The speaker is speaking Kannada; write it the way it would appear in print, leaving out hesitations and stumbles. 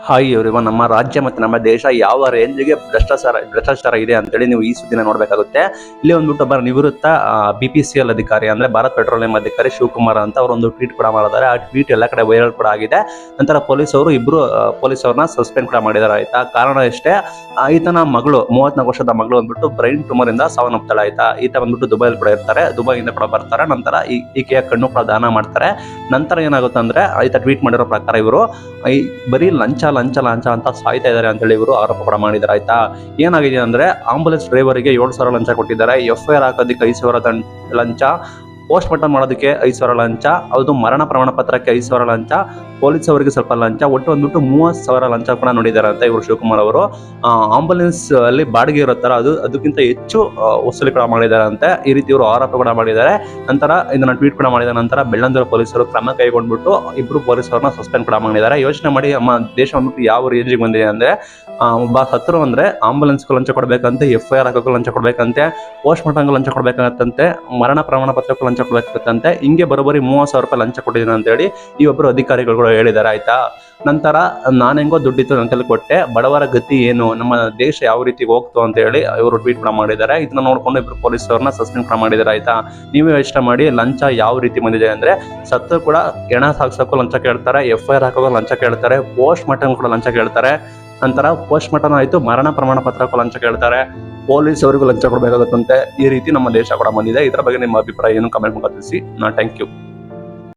ಹಾಯ್ ಎವ್ರಿವನ್, ನಮ್ಮ ರಾಜ್ಯ ಮತ್ತು ನಮ್ಮ ದೇಶ ಯಾವ ರೇಂಜ್ಗೆ ಭ್ರಷ್ಟಾಚಾರ ಇದೆ ಅಂತೇಳಿ ನೀವು ಈ ಸುದ್ದಿನ ನೋಡಬೇಕಾಗುತ್ತೆ. ಇಲ್ಲಿ ಒಂದ್ಬಿಟ್ಟು ನಿವೃತ್ತ BPCL ಅಧಿಕಾರಿ ಅಂದ್ರೆ ಭಾರತ್ ಪೆಟ್ರೋಲಿಯಂ ಅಧಿಕಾರಿ ಶಿವಕುಮಾರ್ ಅಂತ ಅವರು ಒಂದು ಟ್ವೀಟ್ ಕೂಡ ಮಾಡಿದ್ದಾರೆ. ಆ ಟ್ವೀಟ್ ಎಲ್ಲ ಕಡೆ ವೈರಲ್ ಕೂಡ ಆಗಿದೆ. ನಂತರ ಇಬ್ರು ಪೊಲೀಸವ್ರನ್ನ ಸಸ್ಪೆಂಡ್ ಕೂಡ ಮಾಡಿದ್ದಾರೆ. ಆಯ್ತಾ, ಕಾರಣ ಎಷ್ಟೇ, ಈತನ ಮಗಳು 34 ವರ್ಷದ ಮಗಳು ಬಂದ್ಬಿಟ್ಟು ಬ್ರೈನ್ ಟ್ಯೂಮರ್ ಇಂದ ಸಾವನ್ನಪ್ತಾಳೆ. ಆಯ್ತಾ, ಈತ ಬಂದ್ಬಿಟ್ಟು ದುಬೈಲಿ ಕೂಡ ಇರ್ತಾರೆ, ದುಬೈಯಿಂದ ಕೂಡ ಬರ್ತಾರೆ. ನಂತರ ಈಕೆಯ ಕಣ್ಣು ಕೂಡ ದಾನ ಮಾಡ್ತಾರೆ. ನಂತರ ಏನಾಗುತ್ತೆ ಅಂದ್ರೆ, ಈತ ಟ್ವೀಟ್ ಮಾಡಿರೋ ಪ್ರಕಾರ ಇವರು ಬರೀ ಲಂಚ ಅಂತ ಸಾಯ್ತಾ ಇದ್ದಾರೆ ಅಂತ ಹೇಳಿ ಇವರು ಆರೋಪ ಕೂಡ ಮಾಡಿದ್ದಾರೆ. ಆಯ್ತಾ, ಏನಾಗಿದೆ ಅಂದ್ರೆ, ಆಂಬುಲೆನ್ಸ್ ಡ್ರೈವರ್ಗೆ 7,000 ಲಂಚ ಕೊಟ್ಟಿದ್ದಾರೆ, FIR ಹಾಕೋದಕ್ಕೆ 5,000 ಲಂಚ, ಪೋಸ್ಟ್ ಮಾರ್ಟಮ್ ಮಾಡೋದಕ್ಕೆ 5,000 ಲಂಚ, ಅದು ಮರಣ ಪ್ರಮಾಣ ಪತ್ರಕ್ಕೆ 5,000 ಲಂಚ, ಪೊಲೀಸ್ ಅವರಿಗೆ ಸ್ವಲ್ಪ ಲಂಚ, ಒಟ್ಟು ಬಂದ್ಬಿಟ್ಟು 30,000 ಲಂಚ ಕೂಡ ನೋಡಿದ್ದಾರೆ ಅಂತ ಇವರು ಶಿವಕುಮಾರ್ ಅವರು. ಆಂಬುಲೆನ್ಸ್ ಅಲ್ಲಿ ಬಾಡಿಗೆ ಇರುತ್ತಾರ ಅದಕ್ಕಿಂತ ಹೆಚ್ಚು ವಸೂಲಿ ಕೂಡ ಮಾಡಿದ್ದಾರೆ ಅಂತ ಈ ರೀತಿ ಇವರು ಆರೋಪ ಕೂಡ ಮಾಡಿದ್ದಾರೆ. ನಂತರ ಇದನ್ನ ಟ್ವೀಟ್ ಕೂಡ ಮಾಡಿದ ನಂತರ ಬೆಳ್ಳಂದೂರು ಪೊಲೀಸರು ಕ್ರಮ ಕೈಗೊಂಡ್ಬಿಟ್ಟು ಇಬ್ರು ಪೊಲೀಸರನ್ನ ಸಸ್ಪೆಂಡ್ ಕೂಡ ಮಾಡಿದ್ದಾರೆ. ಯೋಚನೆ ಮಾಡಿ, ನಮ್ಮ ದೇಶ ಬಂದ್ಬಿಟ್ಟು ಯಾವ ರೇಂಜಿಗೆ ಬಂದಿದೆ ಅಂದ್ರೆ, ಒಬ್ಬ ಸತ್ರು ಅಂದ್ರೆ ಆಂಬುಲೆನ್ಸ್ಗೂ ಲಂಚ ಕೊಡ್ಬೇಕಂತೆ, FIR ಹಾಕೋಕ್ಕೂ ಲಂಚ ಕೊಡ್ಬೇಕಂತೆ, ಪೋಸ್ಟ್ ಮಾರ್ಟಮ್ಗೂ ಲಂಚ ಕೊಡ್ಬೇಕಂತೆ, ಮರಣ ಪ್ರಮಾಣ ಪತ್ರಕ್ಕೂ ಲಂಚ ಕೊಡ್ಬೇಕಂತೆ, ಹಿಂಗೆ ಬರೋಬ್ಬರಿ 30,000 ರೂಪಾಯಿ ಲಂಚ ಕೊಟ್ಟಿದ್ದೀನಿ ಅಂತ ಹೇಳಿ ಈ ಒಬ್ಬರು ಅಧಿಕಾರಿಗಳು ಕೂಡ ಹೇಳಿದ್ದಾರೆ. ಆಯ್ತಾ, ನಂತರ ನಾನು ಹೆಂಗೋ ದುಡ್ಡಿತ್ತು ನನ್ನ ಕೈಲಿ ಕೊಟ್ಟೆ, ಬಡವರ ಗತಿ ಏನು, ನಮ್ಮ ದೇಶ ಯಾವ ರೀತಿ ಹೋಗ್ತು ಅಂತ ಹೇಳಿ ಇವರು ಟ್ವೀಟ್ ಕೂಡ ಮಾಡಿದ್ದಾರೆ. ಇದನ್ನ ನೋಡ್ಕೊಂಡು ಇಬ್ರು ಪೊಲೀಸರನ್ನ ಸಸ್ಪೆಂಡ್ ಕೂಡ ಮಾಡಿದ್ದಾರೆ. ಆಯ್ತಾ, ನೀವು ಯೋಚನೆ ಮಾಡಿ, ಲಂಚ ಯಾವ ರೀತಿ ಬಂದಿದೆ ಅಂದ್ರೆ, ಸತ್ತು ಕೂಡ ಹೆಣ ಸಾಕ್ಸಕ್ಕೂ ಲಂಚ ಕೇಳ್ತಾರೆ, FIR ಹಾಕೋಕ್ಕೂ ಲಂಚ ಕೇಳ್ತಾರೆ, ಪೋಸ್ಟ್ ಮಾರ್ಟಮ್ ಕೂಡ ಲಂಚ ಕೇಳ್ತಾರೆ. ನಂತರ ಪೋಸ್ಟ್ ಮಾರ್ಟಮ್ ಆಯ್ತು, ಮರಣ ಪ್ರಮಾಣ ಪತ್ರಕ್ಕೂ ಲಂಚ ಕೇಳ್ತಾರೆ, ಪೊಲೀಸ್ ಅವರಿಗೂ ಲಂಚ ಕೊಡಬೇಕಾಗುತ್ತಂತೆ. ಈ ರೀತಿ ನಮ್ಮ ದೇಶ ಕೂಡ ಬಂದಿದೆ. ಇದರ ಬಗ್ಗೆ ನಿಮ್ಮ ಅಭಿಪ್ರಾಯ ಏನು, ಕಮೆಂಟ್ ಮೂಲಕ ತಿಳಿಸಿ. Thank you.